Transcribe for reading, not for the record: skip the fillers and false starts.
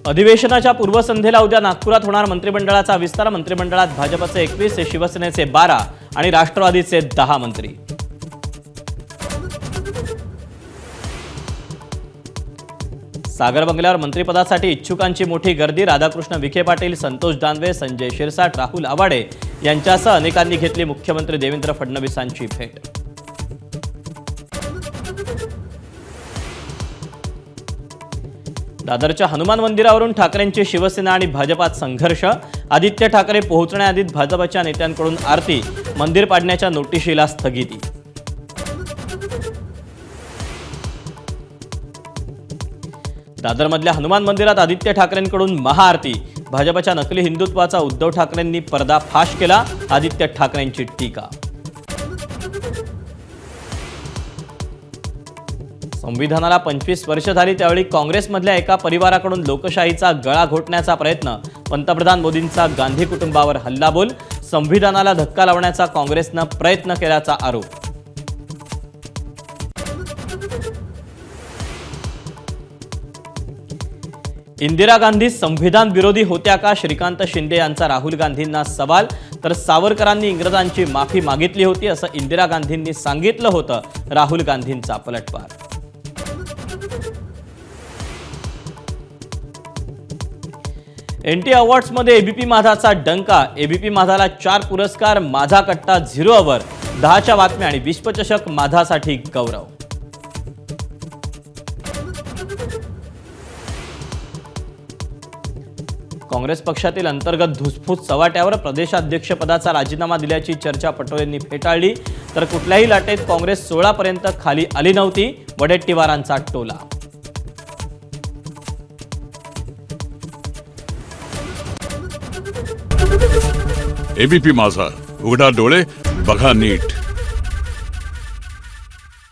अधिवेशनाच्या पूर्वसंध्येला उद्या नागपुरात होणार मंत्रिमंडळाचा विस्तार। मंत्रिमंडळात भाजपचे 21, शिवसेनेचे 12 आणि राष्ट्रवादीचे 10 मंत्री। सागर बंगल्यावर मंत्रिपदासाठी इच्छुकांची मोठी गर्दी। राधाकृष्ण विखे पाटील, संतोष दानवे, संजय शिरसाट, राहुल आवाडे यांच्यासह अनेकांनी घेतली मुख्यमंत्री देवेंद्र फडणवीसांची भेट। दादरच्या हनुमान मंदिरावरून ठाकरेंची शिवसेना आणि भाजपात संघर्ष। आदित्य ठाकरे पोहोचण्याआधीच भाजपच्या नेत्यांकडून आरती, मंदिर पाडण्याच्या नोटिशीला स्थगिती। दादरमधल्या हनुमान मंदिरात आदित्य ठाकरेंकडून महाआरती। भाजपच्या नकली हिंदुत्वाचा उद्धव ठाकरेंनी पर्दाफाश केला। आदित्य ठाकरेंची टीका। संविधानाला 25 वर्ष झाली त्यावेळी काँग्रेसमधल्या एका परिवाराकडून लोकशाहीचा गळा घोटण्याचा प्रयत्न। पंतप्रधान मोदींचा गांधी कुटुंबावर हल्लाबोल। संविधानाला धक्का लावण्याचा काँग्रेसनं प्रयत्न केल्याचा आरोप। इंदिरा गांधी संविधान विरोधी होत्या का? श्रीकांत शिंदे यांचा राहुल गांधींना सवाल। तर सावरकरांनी इंग्रजांची माफी मागितली होती असं इंदिरा गांधींनी सांगितलं होतं। राहुल गांधींचा पलटवार। एनटी अवॉर्ड्समध्ये एबीपी माझाचा डंका। एबीपी माझाला 4 पुरस्कार। माझा कट्टा 0 अवर, 10च्या बातम्या आणि विश्वचषक माझासाठी गौरव। काँग्रेस पक्षातील अंतर्गत धुसफूस चव्हाट्यावर। प्रदेशाध्यक्षपदाचा राजीनामा दिल्याची चर्चा पटोलेंनी फेटाळली। तर कुठल्याही लाटेत काँग्रेस 16 पर्यंत खाली आली नव्हती, वडेट्टीवारांचा टोला। एबीपी माझा, उघडा डोळे बघा नीट।